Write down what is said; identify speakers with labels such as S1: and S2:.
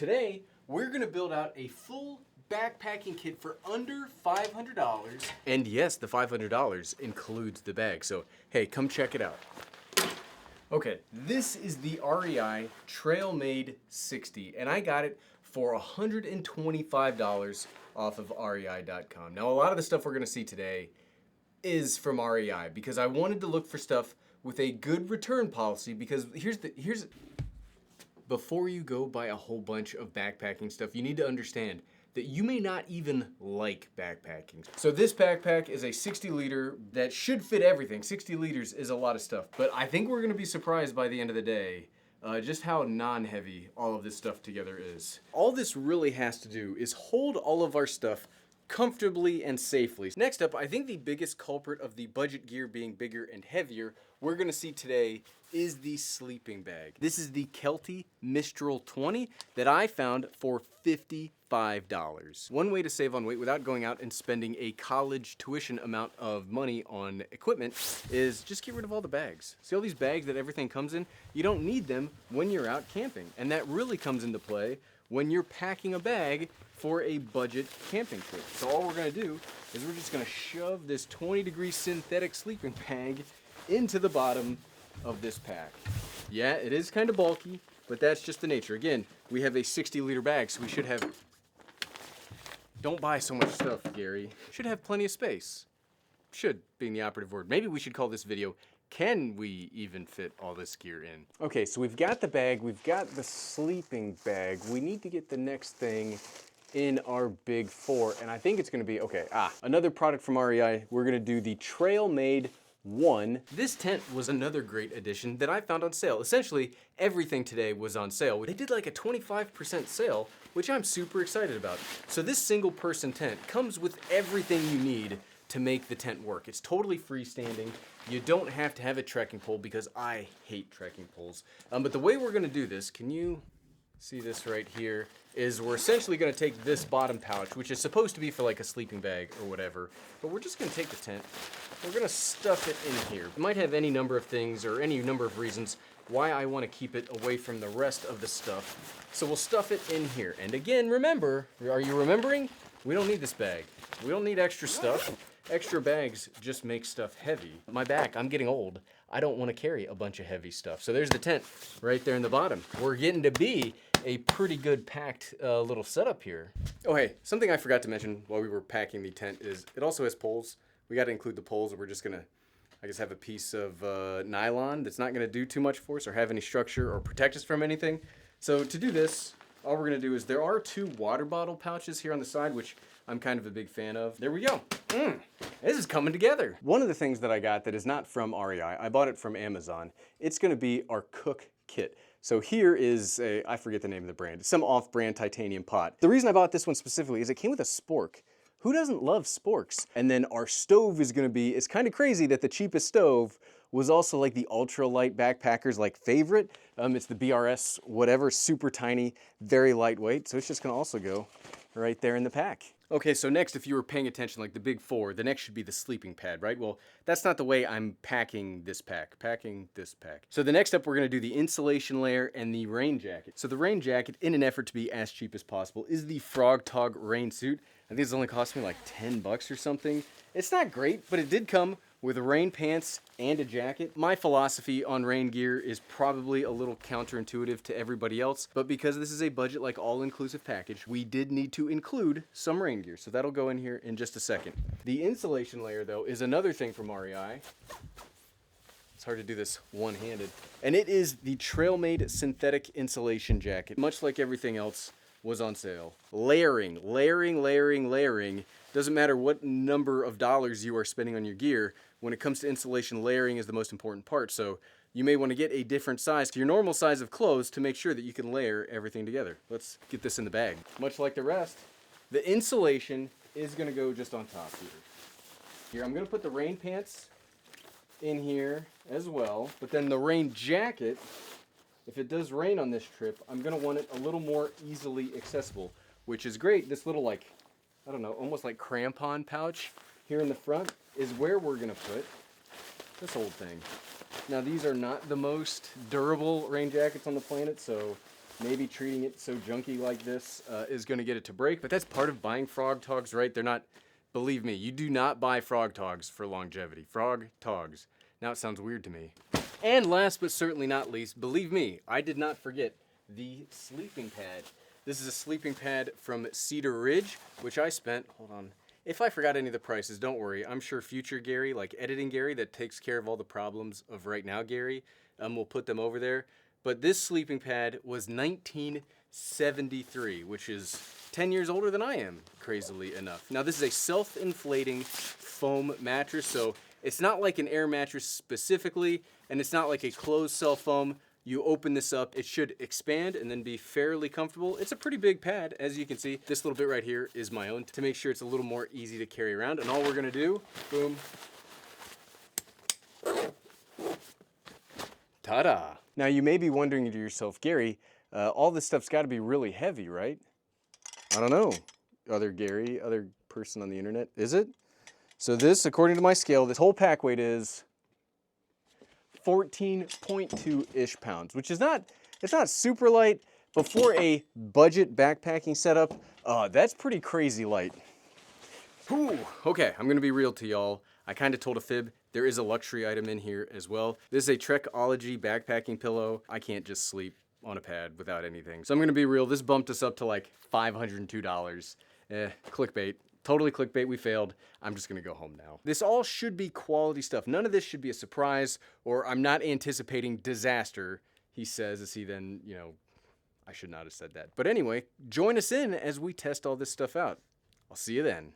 S1: Today, we're gonna build out a full backpacking kit for under $500. And yes, the $500 includes the bag, so hey, come check it out. Okay, this is the REI Trailmade 60, and I got it for $125 off of REI.com. Now, a lot of the stuff we're gonna see today is from REI because I wanted to look for stuff with a good return policy because here's before you go buy a whole bunch of backpacking stuff, you need to understand that you may not even like backpacking. So this backpack is a 60 liter that should fit everything. 60 liters is a lot of stuff, but I think we're gonna be surprised by the end of the day just how non-heavy all of this stuff together is. All this really has to do is hold all of our stuff comfortably and safely. Next up, I think the biggest culprit of the budget gear being bigger and heavier we're gonna see today is the sleeping bag. This is the Kelty Mistral 20 that I found for $55. One way to save on weight without going out and spending a college tuition amount of money on equipment is just get rid of all the bags. See all these bags that everything comes in? You don't need them when you're out camping. And that really comes into play when you're packing a bag for a budget camping trip. So all we're gonna do is we're just gonna shove this 20-degree synthetic sleeping bag into the bottom of this pack. Yeah, it is kind of bulky, but that's just the nature. Again, we have a 60-liter bag, so we should have... Don't buy so much stuff, Gary. Should have plenty of space. Should being the operative word. Maybe we should call this video, can we even fit all this gear in? Okay, so we've got the bag, we've got the sleeping bag. We need to get the next thing in our big four, and I think it's gonna be, okay, another product from REI. We're gonna do the Trailmade 1. This tent was another great addition that I found on sale. Essentially, everything today was on sale. They did like a 25% sale, which I'm super excited about. So this single person tent comes with everything you need to make the tent work. It's totally freestanding. You don't have to have a trekking pole because I hate trekking poles. But the way we're gonna do this, can you see this right here, is we're essentially gonna take this bottom pouch, which is supposed to be for like a sleeping bag or whatever, but we're just gonna take the tent, we're gonna stuff it in here. It might have any number of things or any number of reasons why I wanna keep it away from the rest of the stuff. So we'll stuff it in here. And again, remember, are you remembering? We don't need this bag. We don't need extra stuff. Extra bags just make stuff heavy. My back, I'm getting old. I don't wanna carry a bunch of heavy stuff. So there's the tent right there in the bottom. We're getting to be a pretty good packed little setup here. Oh hey, something I forgot to mention while we were packing the tent is it also has poles. We got to include the poles. We're just gonna, I guess, have a piece of nylon that's not gonna do too much for us or have any structure or protect us from anything. So to do this, all we're gonna do is there are 2 water bottle pouches here on the side, which I'm kind of a big fan of. There we go. This is coming together. One of the things that I got that is not from REI, I bought it from Amazon. It's gonna be our cook kit. So here is a, I forget the name of the brand, some off-brand titanium pot. The reason I bought this one specifically is it came with a spork. Who doesn't love sporks? And then our stove is gonna be, it's kind of crazy that the cheapest stove was also like the ultralight backpackers like favorite. It's the BRS whatever, super tiny, very lightweight. So it's just gonna also go right there in the pack. Okay, so next, if you were paying attention, like the big 4, the next should be the sleeping pad, right? Well, that's not the way I'm packing this pack. So the next up, we're gonna do the insulation layer and the rain jacket. So the rain jacket, in an effort to be as cheap as possible, is the Frog Tog rain suit. I think it's only cost me like 10 bucks or something. It's not great, but it did come with rain pants and a jacket. My philosophy on rain gear is probably a little counterintuitive to everybody else, but because this is a budget like all-inclusive package, we did need to include some rain gear, so that'll go in here in just a second. The insulation layer though is another thing from REI. It's hard to do this one-handed. And it is the Trailmade synthetic insulation jacket. Much like everything else was on sale. Layering. Doesn't matter what number of dollars you are spending on your gear, when it comes to insulation, layering is the most important part. So you may want to get a different size to your normal size of clothes to make sure that you can layer everything together. Let's get this in the bag. Much like the rest, the insulation is gonna go just on top here. Here, I'm gonna put the rain pants in here as well, but then the rain jacket, if it does rain on this trip, I'm gonna want it a little more easily accessible, which is great. This little, like, I don't know, almost like crampon pouch here in the front is where we're gonna put this old thing. Now these are not the most durable rain jackets on the planet, so maybe treating it so junky like this is going to get it to break, but that's part of buying Frog Togs, right? They're not, believe me, you do not buy Frog Togs for longevity. Frog Togs. Now it sounds weird to me. And last but certainly not least, believe me, I did not forget the sleeping pad. This is a sleeping pad from Cedar Ridge, which I spent, hold on, if I forgot any of the prices, don't worry. I'm sure future Gary, like editing Gary, that takes care of all the problems of right now Gary, will put them over there. But this sleeping pad was $1973, which is 10 years older than I am, crazily enough. Now this is a self-inflating foam mattress, so it's not like an air mattress specifically, and it's not like a closed cell foam. You open this up, it should expand and then be fairly comfortable. It's a pretty big pad, as you can see. This little bit right here is my own to make sure it's a little more easy to carry around. And all we're gonna do, boom, ta-da. Now you may be wondering to yourself, Gary, all this stuff's gotta be really heavy, right? I don't know, other Gary, other person on the internet, is it? So this, according to my scale, this whole pack weight is 14.2-ish pounds, which is not, it's not super light, but for a budget backpacking setup, that's pretty crazy light. Whew. Okay, I'm gonna be real to y'all. I kind of told a fib. There is a luxury item in here as well. This is a Trekology backpacking pillow. I can't just sleep on a pad without anything. So I'm gonna be real, this bumped us up to like $502. Clickbait. Totally clickbait, we failed. I'm just gonna go home now. This all should be quality stuff. None of this should be a surprise, or I'm not anticipating disaster, he says, as he then, you know, I should not have said that. But anyway, join us in as we test all this stuff out. I'll see you then.